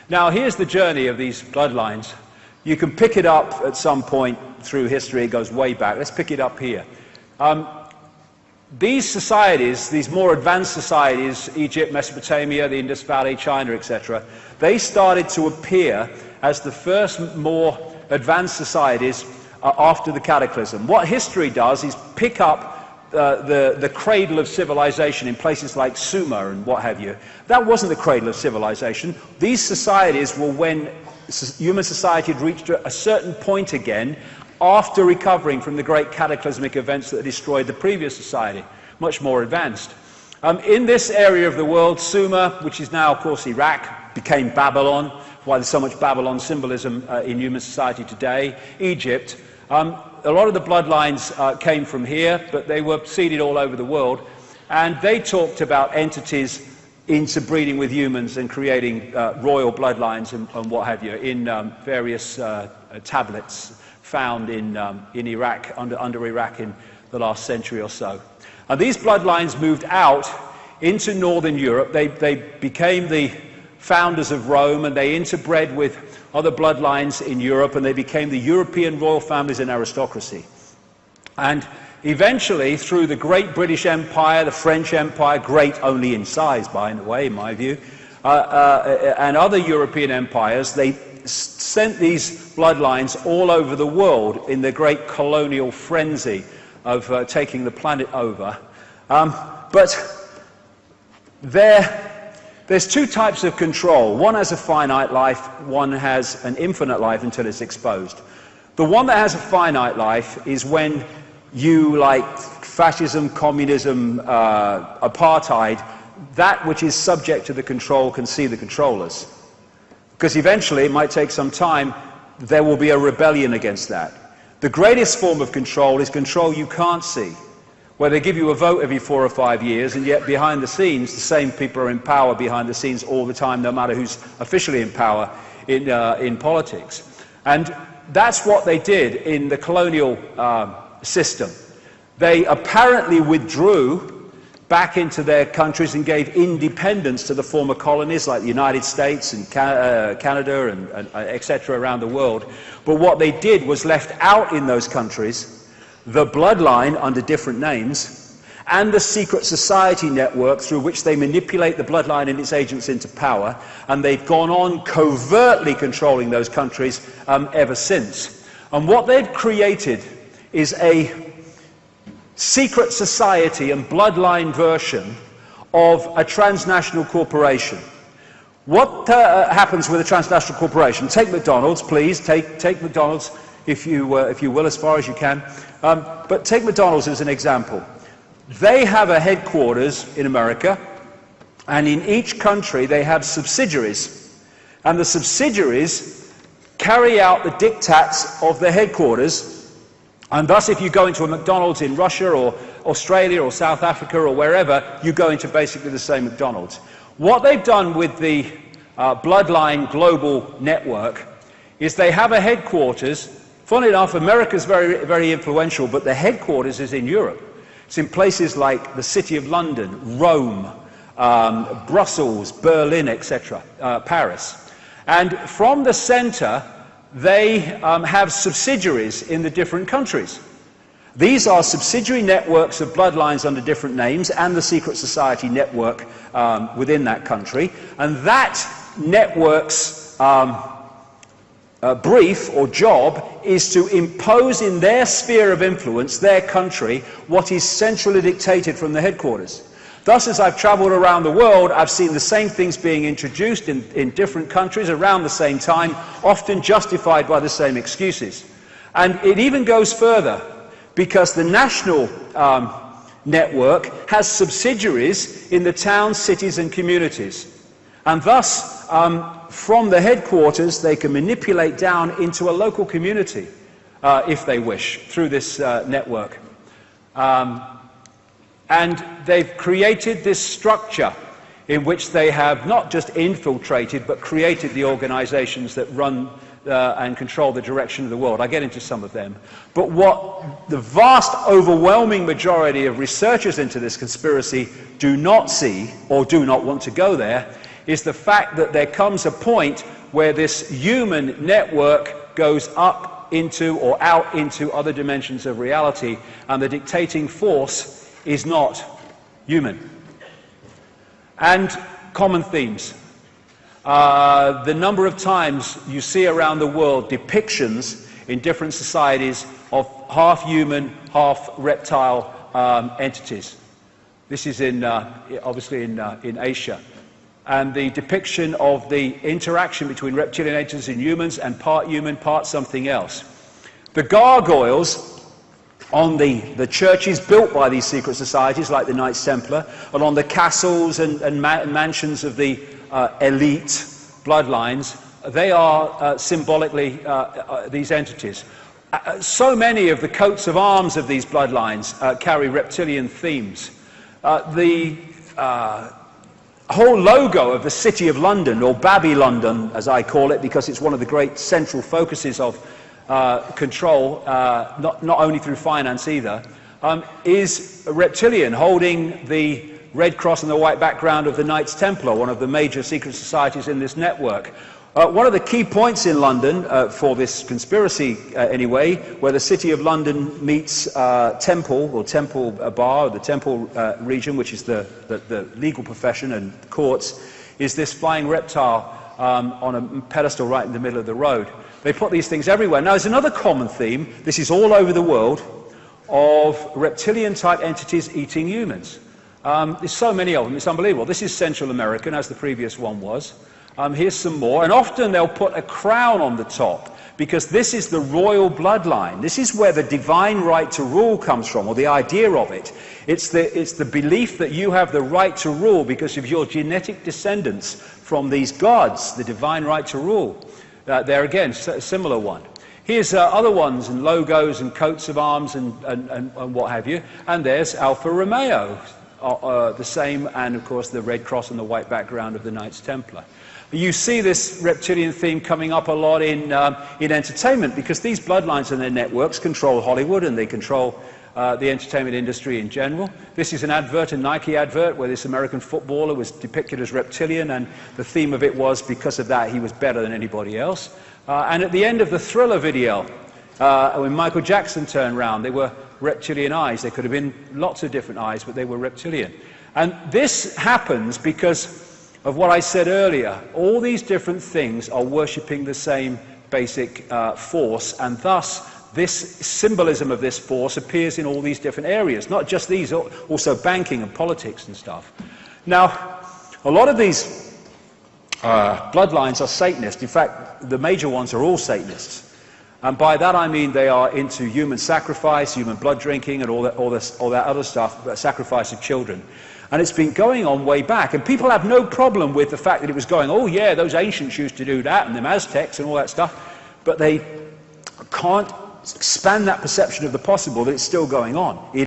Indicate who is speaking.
Speaker 1: Now, here's the journey of these bloodlines. You can pick it up at some point through history. It goes way back. Let's pick it up here. These societies, these more advanced societies, Egypt, Mesopotamia, the Indus Valley, China, etc., they started to appear as the first more advanced societies after the cataclysm. What history does is pick up the cradle of civilization in places like Sumer and what have you. That wasn't the cradle of civilization. These societies were when human society had reached a certain point again after recovering from the great cataclysmic events that destroyed the previous society, much more advanced. In this area of the world, Sumer, which is now, of course, Iraq, became Babylon, why there's so much Babylon symbolism in human society today. Egypt, a lot of the bloodlines came from here, but they were seeded all over the world, and they talked about entities interbreeding with humans and creating royal bloodlines and what have you in various tablets found in Iraq, under Iraq in the last century or so. And these bloodlines moved out into northern Europe. They became the founders of Rome, and they interbred with other bloodlines in Europe, and they became the European royal families and aristocracy. And eventually, through the great British Empire, the French Empire, great only in size, by the way, in my view, and other European empires, they sent these bloodlines all over the world in the great colonial frenzy of taking the planet over. But there's two types of control. One has a finite life, one has an infinite life until it's exposed. The one that has a finite life is when you, like fascism, communism, apartheid, that which is subject to the control can see the controllers. Because eventually, it might take some time, there will be a rebellion against that. The greatest form of control is control you can't see, where they give you a vote every 4 or 5 years, and yet behind the scenes, the same people are in power behind the scenes all the time, no matter who's officially in power in politics. And that's what they did in the colonial system. They apparently withdrew back into their countries and gave independence to the former colonies like the United States and Canada and etc. around the world. But what they did was left out in those countries the bloodline under different names and the secret society network through which they manipulate the bloodline and its agents into power, and they've gone on covertly controlling those countries ever since. And what they've created is a secret society and bloodline version of a transnational corporation. What happens with a transnational corporation? Take McDonald's, please. Take McDonald's, if you will, as far as you can. But take McDonald's as an example. They have a headquarters in America, and in each country they have subsidiaries. And the subsidiaries carry out the diktats of the headquarters. And thus, if you go into a McDonald's in Russia or Australia or South Africa or wherever, you go into basically the same McDonald's. What they've done with the Bloodline Global Network is they have a headquarters. Funnily enough, America's very, very influential, but the headquarters is in Europe. It's in places like the City of London, Rome, Brussels, Berlin, etc., Paris. And from the center, they have subsidiaries in the different countries. These are subsidiary networks of bloodlines under different names and the secret society network within that country. And that network's brief or job is to impose in their sphere of influence, their country, what is centrally dictated from the headquarters. Thus, as I've traveled around the world, I've seen the same things being introduced in different countries around the same time, often justified by the same excuses. And it even goes further, because the national network has subsidiaries in the towns, cities and communities. And thus, from the headquarters, they can manipulate down into a local community, if they wish, through this network. And they've created this structure in which they have not just infiltrated, but created the organizations that run and control the direction of the world. I get into some of them. But what the vast, overwhelming majority of researchers into this conspiracy do not see, or do not want to go there, is the fact that there comes a point where this human network goes up into or out into other dimensions of reality, and the dictating force is not human. And common themes. The number of times you see around the world depictions in different societies of half human, half reptile entities. This is obviously in Asia. And the depiction of the interaction between reptilian entities and humans, and part human, part something else. The gargoyles on the churches built by these secret societies, like the Knights Templar, and on the castles and mansions of the elite bloodlines, they are symbolically these entities. So many of the coats of arms of these bloodlines carry reptilian themes. The whole logo of the City of London, or Babylondon as I call it, because it's one of the great central focuses of control, not only through finance either, is a reptilian, holding the red cross and the white background of the Knights Templar, one of the major secret societies in this network. One of the key points in London, for this conspiracy anyway, where the City of London meets Temple, or Temple Bar, or the Temple region, which is the legal profession and courts, is this flying reptile on a pedestal right in the middle of the road. They put these things everywhere. Now, there's another common theme, this is all over the world, of reptilian-type entities eating humans. There's so many of them, it's unbelievable. This is Central American, as the previous one was. Here's some more, and often they'll put a crown on the top, because this is the royal bloodline. This is where the divine right to rule comes from, or the idea of it. It's the belief that you have the right to rule because of your genetic descendants from these gods, the divine right to rule. There again, a similar one. Here's other ones, and logos and coats of arms and what have you. And there's Alfa Romeo, the same, and of course the red cross and the white background of the Knights Templar. You see this reptilian theme coming up a lot in entertainment, because these bloodlines and their networks control Hollywood, and they control the entertainment industry in general. This is an advert, a Nike advert, where this American footballer was depicted as reptilian, and the theme of it was, because of that, he was better than anybody else. And at the end of the Thriller video, when Michael Jackson turned around, they were reptilian eyes. They could have been lots of different eyes, but they were reptilian. And this happens because of what I said earlier. All these different things are worshipping the same basic force, and thus this symbolism of this force appears in all these different areas, not just these, also banking and politics and stuff. Now, a lot of these bloodlines are Satanist. In fact, the major ones are all Satanists. And by that I mean they are into human sacrifice, human blood drinking, and all that other stuff, sacrifice of children. And it's been going on way back. And people have no problem with the fact that it was going, oh yeah, those ancients used to do that, and the Aztecs and all that stuff. But they can't expand that perception of the possible, that it's still going on.